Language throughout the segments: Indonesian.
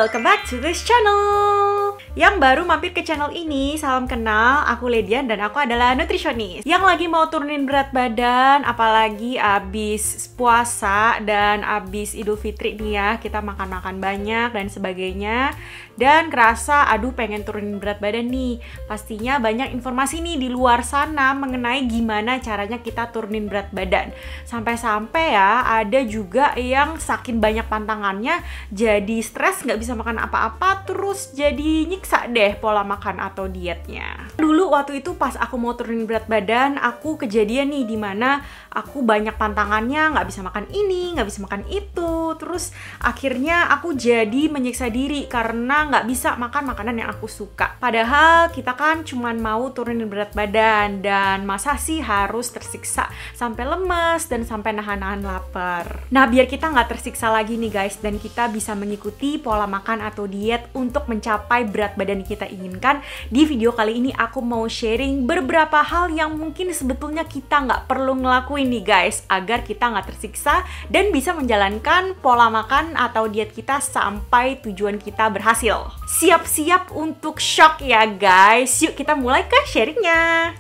welcome back to this channel. Yang baru mampir ke channel ini, salam kenal, aku Ledian dan aku adalah nutritionist yang lagi mau turunin berat badan, apalagi abis puasa dan abis Idul Fitri nih ya, kita makan-makan banyak dan sebagainya. Dan kerasa, aduh pengen turunin berat badan nih. Pastinya banyak informasi nih di luar sana mengenai gimana caranya kita turunin berat badan. Sampai-sampai ya, ada juga yang saking banyak pantangannya, jadi stres nggak bisa makan apa-apa, terus jadi nyiksa deh pola makan atau dietnya. Dulu waktu itu pas aku mau turunin berat badan, aku kejadian nih dimana aku banyak pantangannya, nggak bisa makan ini, nggak bisa makan itu. Terus akhirnya aku jadi menyiksa diri karena nggak bisa makan makanan yang aku suka. Padahal kita kan cuman mau turunin berat badan, dan masa sih harus tersiksa sampai lemes dan sampai nahan-nahan lapar. Nah, biar kita nggak tersiksa lagi nih guys, dan kita bisa mengikuti pola makan atau diet untuk mencapai berat badan kita inginkan, di video kali ini aku mau sharing beberapa hal yang mungkin sebetulnya kita nggak perlu ngelakuin nih guys, agar kita nggak tersiksa dan bisa menjalankan pola makan atau diet kita sampai tujuan kita berhasil. Siap-siap untuk shock ya guys. Yuk kita mulai ke sharingnya.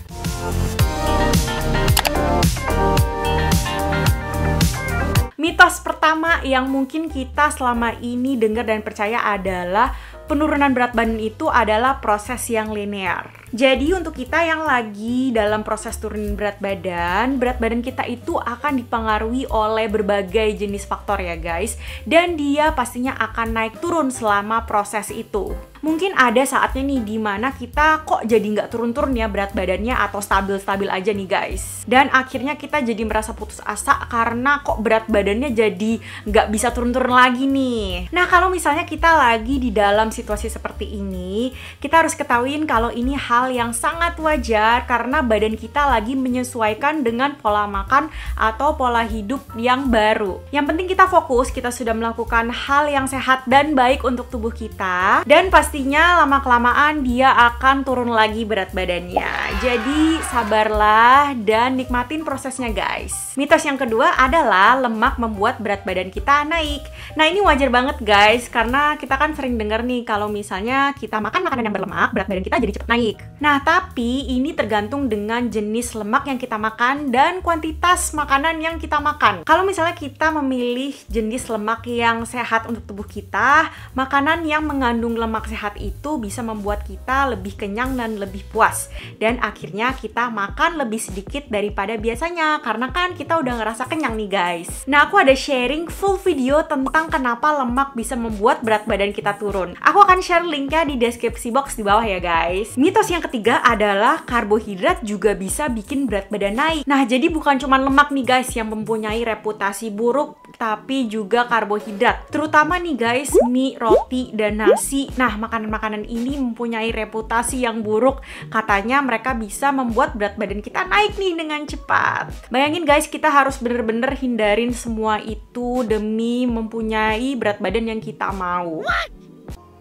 Mitos pertama yang mungkin kita selama ini dengar dan percaya adalah penurunan berat badan itu adalah proses yang linear. Jadi untuk kita yang lagi dalam proses turunin berat badan kita itu akan dipengaruhi oleh berbagai jenis faktor ya guys. Dan dia pastinya akan naik turun selama proses itu. Mungkin ada saatnya nih dimana kita kok jadi nggak turun-turun ya berat badannya, atau stabil-stabil aja nih guys. Dan akhirnya kita jadi merasa putus asa karena kok berat badannya jadi nggak bisa turun-turun lagi nih. Nah, kalau misalnya kita lagi di dalam situasi seperti ini, kita harus ketahuin kalau ini hal yang sangat wajar karena badan kita lagi menyesuaikan dengan pola makan atau pola hidup yang baru. Yang penting kita fokus, kita sudah melakukan hal yang sehat dan baik untuk tubuh kita, dan pastinya lama-kelamaan dia akan turun lagi berat badannya. Jadi sabarlah dan nikmatin prosesnya guys. Mitos yang kedua adalah lemak membuat berat badan kita naik. Nah, ini wajar banget guys, karena kita kan sering dengar nih kalau misalnya kita makan makanan yang berlemak, berat badan kita jadi cepet naik. Nah, tapi ini tergantung dengan jenis lemak yang kita makan dan kuantitas makanan yang kita makan. Kalau misalnya kita memilih jenis lemak yang sehat untuk tubuh kita, makanan yang mengandung lemak sehat itu bisa membuat kita lebih kenyang dan lebih puas. Dan akhirnya kita makan lebih sedikit daripada biasanya, karena kan kita udah ngerasa kenyang nih guys. Nah, aku ada sharing full video tentang kenapa lemak bisa membuat berat badan kita turun. Aku akan share linknya di deskripsi box di bawah ya guys. Mitos yang ketiga adalah karbohidrat juga bisa bikin berat badan naik. Nah, jadi bukan cuma lemak nih guys yang mempunyai reputasi buruk, tapi juga karbohidrat. Terutama nih guys, mie, roti, dan nasi. Nah, makanan-makanan ini mempunyai reputasi yang buruk. Katanya mereka bisa membuat berat badan kita naik nih dengan cepat. Bayangin guys, kita harus bener-bener hindarin semua itu demi mempunyai berat badan yang kita mau.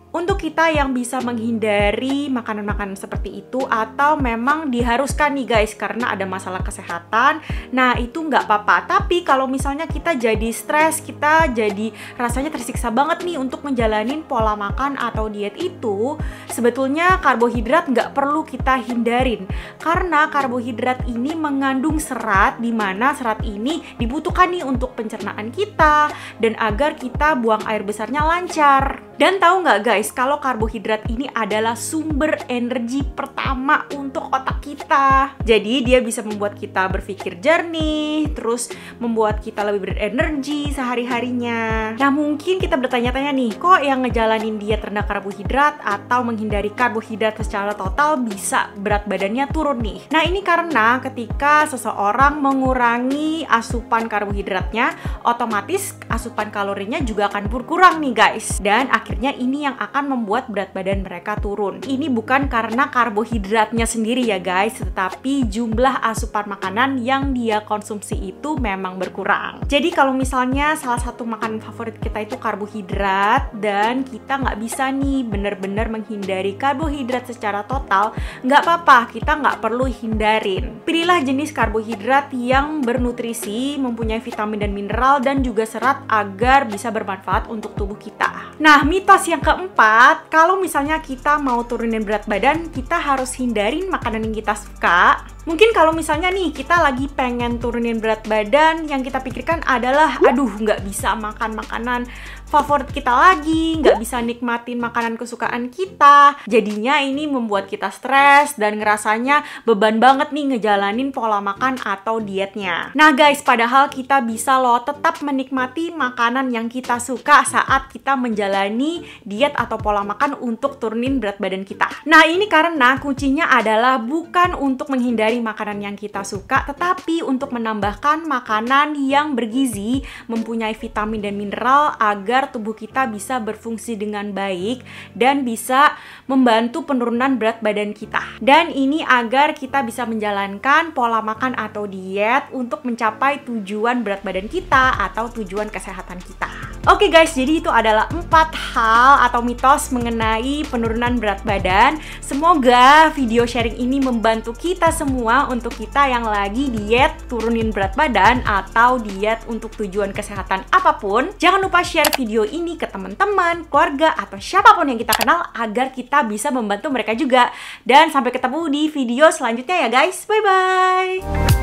Untuk kita yang bisa menghindari makanan-makanan seperti itu, atau memang diharuskan nih guys karena ada masalah kesehatan, nah itu nggak apa-apa. Tapi kalau misalnya kita jadi stres, kita jadi rasanya tersiksa banget nih untuk menjalanin pola makan atau diet itu, sebetulnya karbohidrat nggak perlu kita hindarin. Karena karbohidrat ini mengandung serat, di mana serat ini dibutuhkan nih untuk pencernaan kita, dan agar kita buang air besarnya lancar. Dan tahu nggak guys, kalau karbohidrat ini adalah sumber energi pertama untuk otak kita. Jadi dia bisa membuat kita berpikir jernih, terus membuat kita lebih berenergi sehari-harinya. Nah, mungkin kita bertanya-tanya nih, kok yang ngejalanin diet rendah karbohidrat atau menghindari karbohidrat secara total bisa berat badannya turun nih? Nah, ini karena ketika seseorang mengurangi asupan karbohidratnya, otomatis asupan kalorinya juga akan berkurang nih guys. Dan akhirnya ini yang akan membuat berat badan mereka turun. Ini bukan karena karbohidratnya sendiri ya guys, tetapi jumlah asupan makanan yang dia konsumsi itu memang berkurang. Jadi kalau misalnya salah satu makanan favorit kita itu karbohidrat, dan kita nggak bisa nih bener-bener menghindari karbohidrat secara total, nggak apa-apa, kita nggak perlu hindarin. Pilihlah jenis karbohidrat yang bernutrisi, mempunyai vitamin dan mineral, dan juga serat agar bisa bermanfaat untuk tubuh kita. Nah, mitos yang keempat, kalau misalnya kita mau turunin berat badan, kita harus hindarin makanan yang kita suka. Mungkin kalau misalnya nih, kita lagi pengen turunin berat badan, yang kita pikirkan adalah, aduh nggak bisa makan makanan favorit kita lagi, nggak bisa nikmatin makanan kesukaan kita. Jadinya ini membuat kita stres dan ngerasanya beban banget nih ngejalanin pola makan atau dietnya. Nah guys, padahal kita bisa loh tetap menikmati makanan yang kita suka saat kita menjalani diet atau pola makan untuk turunin berat badan kita. Nah ini karena kuncinya adalah bukan untuk menghindari makanan yang kita suka, tetapi untuk menambahkan makanan yang bergizi, mempunyai vitamin dan mineral agar tubuh kita bisa berfungsi dengan baik dan bisa membantu penurunan berat badan kita. Dan ini agar kita bisa menjalankan pola makan atau diet untuk mencapai tujuan berat badan kita atau tujuan kesehatan kita. Oke guys, jadi itu adalah 4 hal atau mitos mengenai penurunan berat badan. Semoga video sharing ini membantu kita semua untuk kita yang lagi diet turunin berat badan atau diet untuk tujuan kesehatan apapun. Jangan lupa share video ini ke teman-teman, keluarga, atau siapapun yang kita kenal agar kita bisa membantu mereka juga. Dan sampai ketemu di video selanjutnya ya guys. Bye-bye!